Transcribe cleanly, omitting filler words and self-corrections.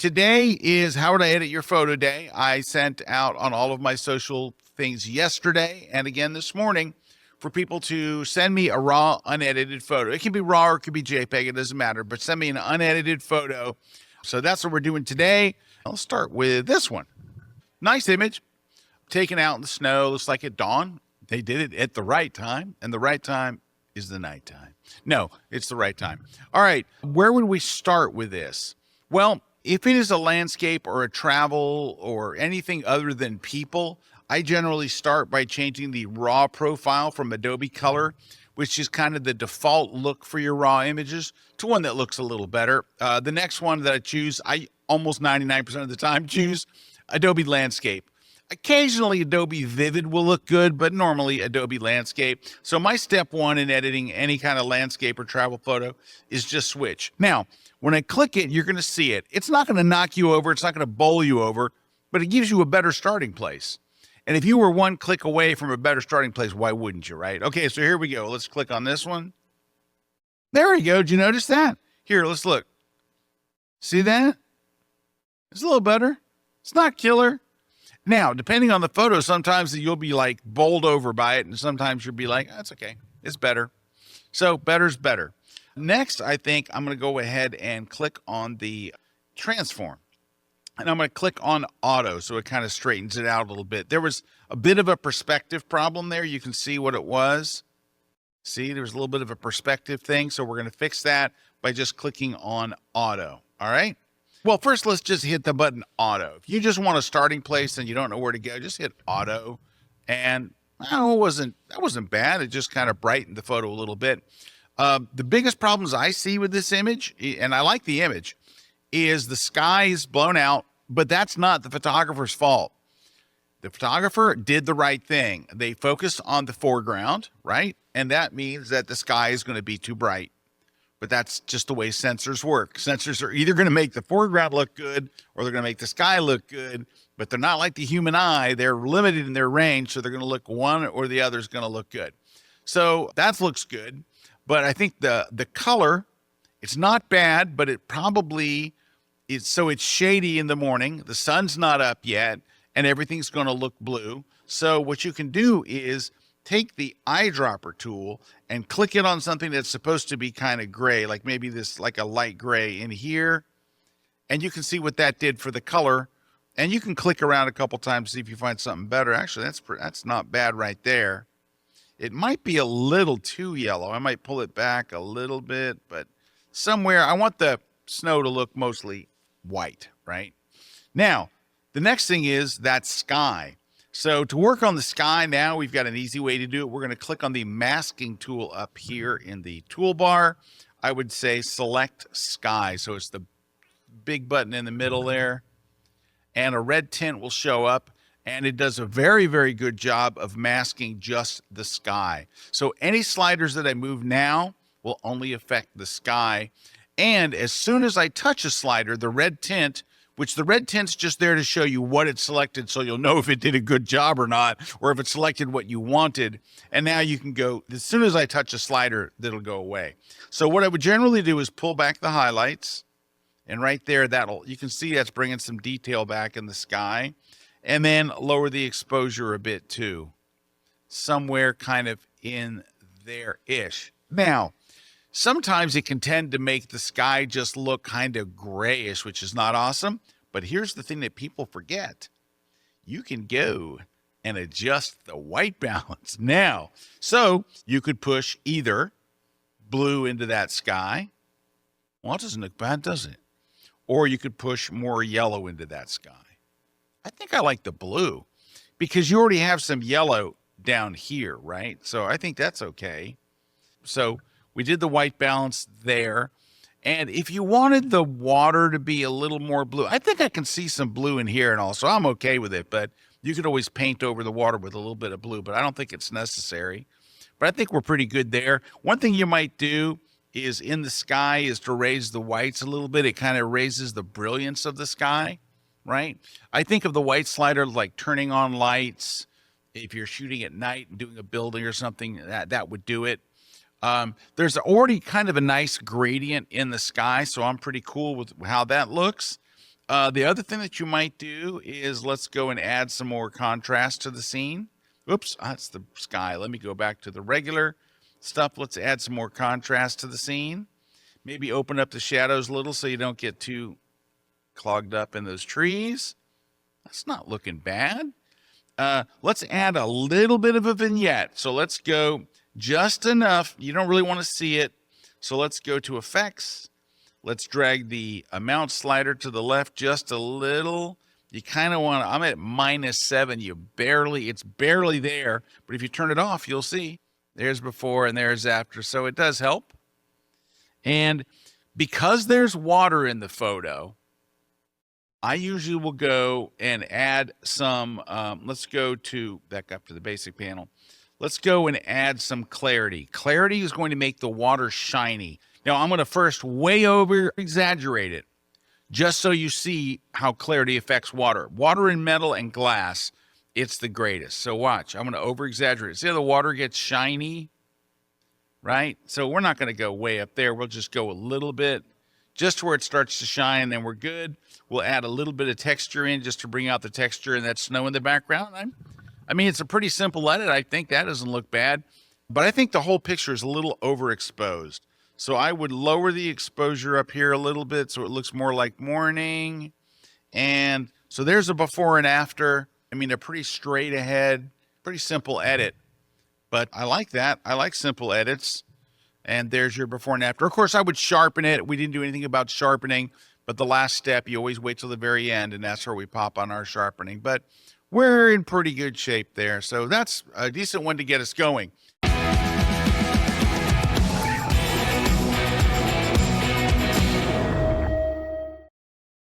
Today is How Would I Edit Your Photo Day. I sent out on all of my social things yesterday and again this morning for people to send me a raw, unedited photo. It can be raw or it can be JPEG, it doesn't matter, but send me an unedited photo. So that's what we're doing today. I'll start with this one. Nice image, taken out in the snow, looks like at dawn. They did it at the right time, and the right time is the nighttime. No, it's the right time. All right, where would we start with this? Well, if it is a landscape or a travel or anything other than people, I generally start by changing the raw profile from Adobe Color, which is kind of the default look for your raw images, to one that looks a little better. The next one that I choose, I almost 99% of the time choose Adobe Landscape. Occasionally Adobe Vivid will look good, but normally Adobe Landscape. So my step one in editing any kind of landscape or travel photo is just switch. Now, when I click it, you're going to see it. It's not going to knock you over. It's not going to bowl you over, but it gives you a better starting place. And if you were one click away from a better starting place, why wouldn't you, right? Okay, so here we go. Let's click on this one. There we go. Did you notice that? Here, let's look. See that? It's a little better. It's not killer. Now, depending on the photo, sometimes you'll be like bowled over by it, and sometimes you'll be like, that's okay. It's better. So better's better. Next, I think I'm going to go ahead and click on the transform. And I'm going to click on auto so it kind of straightens it out a little bit. There was a bit of a perspective problem there. You can see what it was. See, there was a little bit of a perspective thing. So we're going to fix that by just clicking on auto. All right. Well, first, let's just hit the button auto. If you just want a starting place and you don't know where to go, just hit auto. And that wasn't bad. It just kind of brightened the photo a little bit. The biggest problems I see with this image, and I like the image, is the sky is blown out, but that's not the photographer's fault. The photographer did the right thing. They focused on the foreground, right? And that means that the sky is going to be too bright. But that's just the way sensors work. Sensors are either going to make the foreground look good or they're going to make the sky look good, but they're not like the human eye. They're limited in their range, so they're going to look one or the other is going to look good. So that looks good. But I think the color, it's not bad, but it probably is, so it's shady in the morning. The sun's not up yet, and everything's going to look blue. So what you can do is take the eyedropper tool and click it on something that's supposed to be kind of gray, like maybe this, like a light gray in here. And you can see what that did for the color. And you can click around a couple times, see if you find something better. Actually, that's not bad right there. It might be a little too yellow. I might pull it back a little bit, but somewhere I want the snow to look mostly white, right? Now, the next thing is that sky. So to work on the sky now, we've got an easy way to do it. We're going to click on the masking tool up here in the toolbar. I would say select sky. So it's the big button in the middle there. And a red tint will show up. And it does a very, very good job of masking just the sky. So any sliders that I move now will only affect the sky. And as soon as I touch a slider, the red tint, which the red tint's just there to show you what it selected so you'll know if it did a good job or not, or if it selected what you wanted. And now you can go, as soon as I touch a slider, that'll go away. So what I would generally do is pull back the highlights. And right there, you can see that's bringing some detail back in the sky. And then lower the exposure a bit too. Somewhere kind of in there-ish. Now, sometimes it can tend to make the sky just look kind of grayish, which is not awesome. But here's the thing that people forget. You can go and adjust the white balance now. So you could push either blue into that sky. Well, it doesn't look bad, does it? Or you could push more yellow into that sky. I think I like the blue because you already have some yellow down here, right? So I think that's okay. So we did the white balance there. And if you wanted the water to be a little more blue, I think I can see some blue in here and all, so I'm okay with it. But you could always paint over the water with a little bit of blue, but I don't think it's necessary. But I think we're pretty good there. One thing you might do is in the sky is to raise the whites a little bit. It kind of raises the brilliance of the sky, right? I think of the white slider like turning on lights. If you're shooting at night and doing a building or something, that would do it. There's already kind of a nice gradient in the sky, so I'm pretty cool with how that looks. The other thing that you might do is let's go and add some more contrast to the scene. Oops, that's the sky. Let me go back to the regular stuff. Let's add some more contrast to the scene. Maybe open up the shadows a little so you don't get too clogged up in those trees. That's not looking bad. Let's add a little bit of a vignette. So let's go just enough. You don't really want to see it. So let's go to effects. Let's drag the amount slider to the left just a little. You kind of want to, I'm at -7. It's barely there. But if you turn it off, you'll see there's before and there's after. So it does help. And because there's water in the photo, I usually will go and add some, let's go to, back up to the basic panel. Let's go and add some clarity. Clarity is going to make the water shiny. Now I'm going to first way over exaggerate it, just so you see how clarity affects water. Water in metal and glass, it's the greatest. So watch, I'm going to over exaggerate. See how the water gets shiny, right? So we're not going to go way up there. We'll just go a little bit, just where it starts to shine, and then we're good. We'll add a little bit of texture in just to bring out the texture and that snow in the background. I mean, it's a pretty simple edit. I think that doesn't look bad, but I think the whole picture is a little overexposed. So I would lower the exposure up here a little bit so it looks more like morning. And so there's a before and after. I mean, a pretty straight ahead, pretty simple edit, but I like that. I like simple edits. And there's your before and after. Of course, I would sharpen it. We didn't do anything about sharpening, but the last step, you always wait till the very end, and that's where we pop on our sharpening. But we're in pretty good shape there. So that's a decent one to get us going.